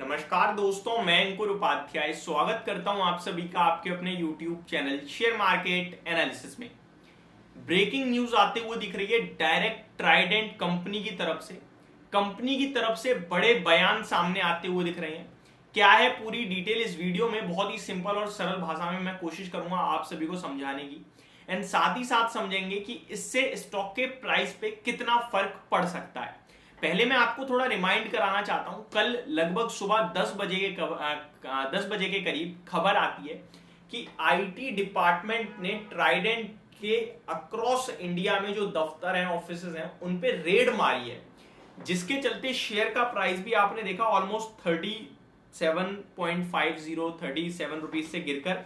नमस्कार दोस्तों, मैं अंकुर उपाध्याय स्वागत करता हूं आप सभी का आपके अपने YouTube channel share market analysis में। ब्रेकिंग न्यूज आते हुए दिख रही है डायरेक्ट ट्राइडेंट कंपनी की तरफ से बड़े बयान सामने आते हुए दिख रहे हैं। क्या है पूरी डिटेल इस वीडियो में बहुत ही सिंपल और सरल भाषा में मैं कोशिश करूंगा आप सभी को समझाने की, एंड साथ ही साथ समझेंगे कि इससे स्टॉक के प्राइस पे कितना फर्क पड़ सकता है। पहले मैं आपको थोड़ा रिमाइंड कराना चाहता हूं, कल लगभग सुबह 10 बजे के करीब खबर आती है कि आईटी डिपार्टमेंट ने ट्राइडेंट के अक्रॉस इंडिया में जो दफ्तर हैं, ऑफिसेज हैं, उन पे रेड मारी है, जिसके चलते शेयर का प्राइस भी आपने देखा ऑलमोस्ट 37 रुपीज से गिरकर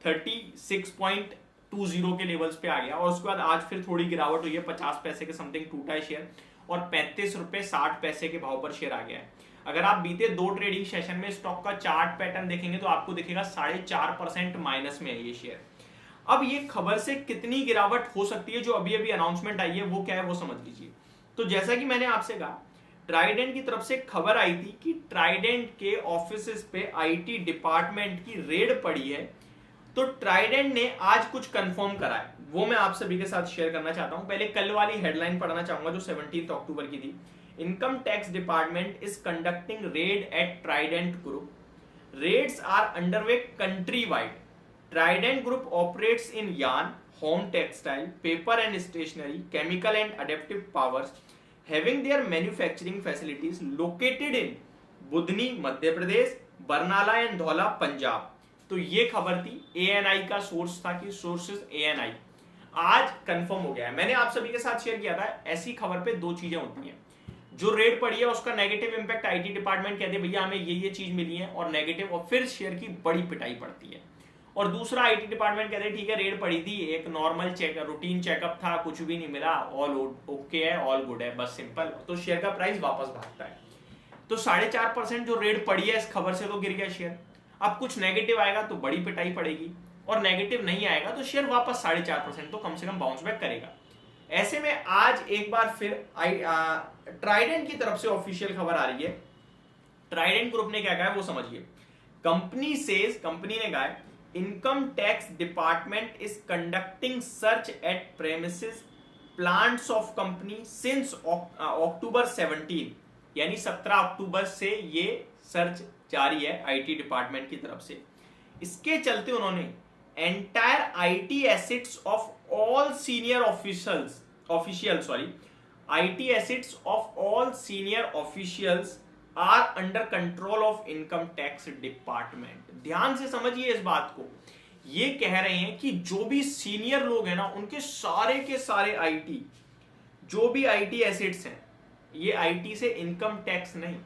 36.20 के लेवल्स पे आ गया। और उसके बाद आज फिर थोड़ी गिरावट हुई है, 50 पैसे के समथिंग टूटा है शेयर और 35 रुपए 60 के भाव पर शेयर आ गया है। अगर आप बीते दो ट्रेडिंग सेशन में स्टॉक का चार्ट पैटर्न देखेंगे तो आपको दिखेगा 4.5% माइनस में है ये शेयर। अब ये खबर से कितनी गिरावट हो सकती है, जो अभी अभी अनाउंसमेंट आई है वो क्या है वो समझ लीजिए। तो जैसा कि मैंने आपसे कहा, ट्राइडेंट की तरफ से खबर आई थी कि ट्राइडेंट के ऑफिसेस पे आईटी डिपार्टमेंट की रेड पड़ी है। तो ट्राइडेंट ने आज कुछ कंफर्म करा है, वो मैं आप सभी के साथ शेयर करना चाहता हूं। पहले कल वाली हेडलाइन पढ़ना चाहूंगा जो 17 अक्टूबर की थी। Income tax department is conducting raid at Trident Group. Raids are underway country wide. Trident Group operates in yarn, home textile, paper and stationery, chemical and adaptive powers, having their manufacturing facilities located in Budhni Madhya Pradesh, Barnala and Dhaula Punjab. तो ये खबर थी, ANI का source था कि sources ANI. आज confirm हो गया है। मैंने आप सभी के साथ शेयर किया था, ऐसी खबर पे दो चीजें होती हैं। जो रेट पड़ी है उसका नेगेटिव इंपैक्ट आईटी डिपार्टमेंट कहते हैं भैया हमें ये चीज मिली है और नेगेटिव, और फिर शेयर की बड़ी पिटाई पड़ती है। और दूसरा आईटी डिपार्टमेंट कहते हैं ठीक है रेट पड़ी थी, एक नॉर्मल रूटीन चेकअप था, कुछ भी नहीं मिला, ऑल ओके है, ऑल गुड है, बस सिंपल। तो शेयर का प्राइस वापस भागता है। तो 4.5% जो रेट पड़ी है इस खबर से तो गिर गया शेयर। अब कुछ नेगेटिव आएगा तो बड़ी पिटाई पड़ेगी, और नेगेटिव नहीं आएगा तो शेयर वापस 4.5% तो कम से कम बाउंस बैक करेगा। ऐसे में आज एक बार फिर ट्राइडेंट की तरफ से ऑफिशियल खबर आ रही है। ट्राइडेंट ग्रुप ने क्या कहा है वो समझिए। कंपनी ने कहा है income tax department is conducting search eight premises plants of company since अक्टूबर 17, यानी 17 अक्टूबर से ये सर्च जारी है आईटी डिपार्टमेंट की तरफ से। इसके चलते उन्होंने entire IT assets of all senior officials are under control of income tax department. ध्यान से समझिए इस बात को। ये कह रहे हैं कि जो भी सीनियर लोग हैं ना, उनके सारे के सारे आईटी, जो भी आईटी एसेट्स हैं, ये आईटी से इनकम टैक्स नहीं,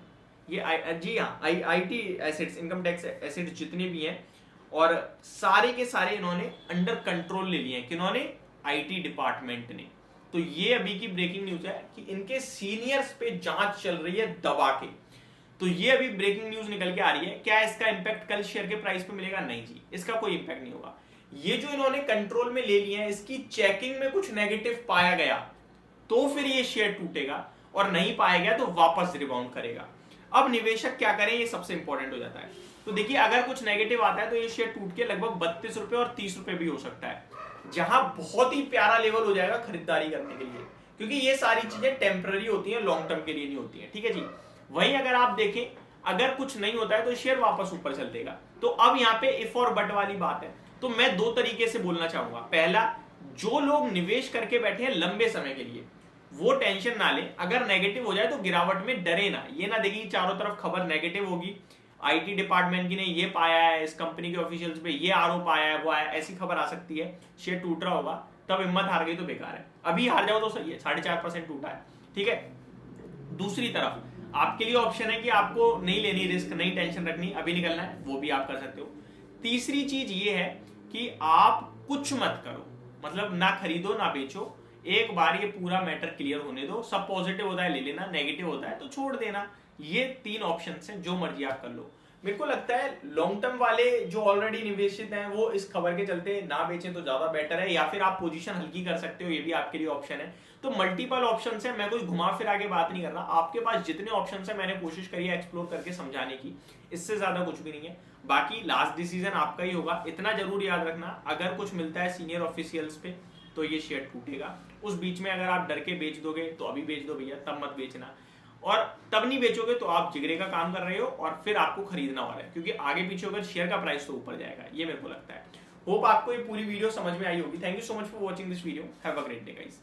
ये जी हाँ IT assets, income tax assets जितने भी हैं, और सारे के सारे इन्होंने अंडर कंट्रोल ले लिए हैं। किन्होंने? आईटी डिपार्टमेंट ने। तो ये अभी की ब्रेकिंग न्यूज है कि इनके सीनियर्स पे जांच चल रही है दबा के। तो ये अभी ब्रेकिंग न्यूज निकल के आ रही है। क्या इसका इंपैक्ट कल शेयर के प्राइस पे मिलेगा? नहीं जी, इसका कोई इंपैक्ट नहीं होगा। ये जो इन्होंने कंट्रोल में ले लिए हैं, इसकी चेकिंग में कुछ नेगेटिव पाया गया तो फिर ये शेयर टूटेगा, और नहीं पाया गया तो वापस रिबाउंड करेगा। अब निवेशक क्या करें, ये सबसे इंपॉर्टेंट हो जाता है। तो देखिए, अगर कुछ नेगेटिव आता है तो ये शेयर टूट के लगभग 32 रुपए और 30 रुपए भी हो सकता है, जहां बहुत ही प्यारा लेवल हो जाएगा खरीदारी करने के लिए, क्योंकि ये सारी चीजें टेम्पररी होती हैं, लॉन्ग टर्म के लिए नहीं होती हैं। ठीक है जी। वहीं अगर आप देखें, अगर कुछ नहीं होता है तो शेयर वापस ऊपर चल देगा। तो अब यहाँ पे इफ और बट वाली बात है। तो मैं दो तरीके से बोलना चाहूंगा। पहला, जो लोग निवेश करके बैठे हैं लंबे समय के लिए, वो टेंशन ना ले। अगर नेगेटिव हो जाए तो गिरावट में डरे ना। ये ना देखिए चारों तरफ खबर नेगेटिव होगी, आईटी डिपार्टमेंट की ने ये पाया है, इस कंपनी के ऑफिशियल्स पे ये आरोप आया है, वो आया, ऐसी खबर आ सकती है, शेयर टूट रहा होगा, तब हिम्मत हार गई तो बेकार है। अभी हार जाओ तो सही है, 4.5% टूटा है। ठीक है। दूसरी तरफ आपके लिए ऑप्शन है कि आपको नहीं लेनी रिस्क, नहीं टेंशन रखनी, अभी निकलना है, वो भी आप कर सकते हो। तीसरी चीज ये है कि आप कुछ मत करो, मतलब ना खरीदो ना बेचो, एक बार ये पूरा मैटर क्लियर होने दो। सब पॉजिटिव होता है ले लेना, नेगेटिव होता है तो छोड़ देना। ये तीन ऑप्शन हैं, जो मर्जी आप कर लो। मेरे को लगता है लॉन्ग टर्म वाले जो ऑलरेडी निवेशित हैं वो इस खबर के चलते ना बेचें तो ज्यादा बेटर है, या फिर आप पोजीशन हल्की कर सकते हो, ये भी आपके लिए ऑप्शन है। तो मल्टीपल ऑप्शन है, मैं कोई घुमा फिरा के बात नहीं कर रहा, आपके पास जितने ऑप्शन है मैंने कोशिश करी है एक्सप्लोर करके समझाने की, इससे ज्यादा कुछ भी नहीं है। बाकी लास्ट डिसीजन आपका ही होगा। इतना जरूर याद रखना, अगर कुछ मिलता है सीनियर ऑफिशियल्स पे तो ये शेयर टूटेगा। उस बीच में अगर आप डर के बेच दोगे तो अभी बेच दो भैया, तब मत बेचना। और तब नहीं बेचोगे तो आप जिगरे का काम कर रहे हो और फिर आपको खरीदना हो रहा है, क्योंकि आगे पीछे होकर शेयर का प्राइस तो ऊपर जाएगा, ये मेरे को लगता है। होप आपको ये पूरी वीडियो समझ में आई होगी। Thank you so much for watching this video. Have a great day guys.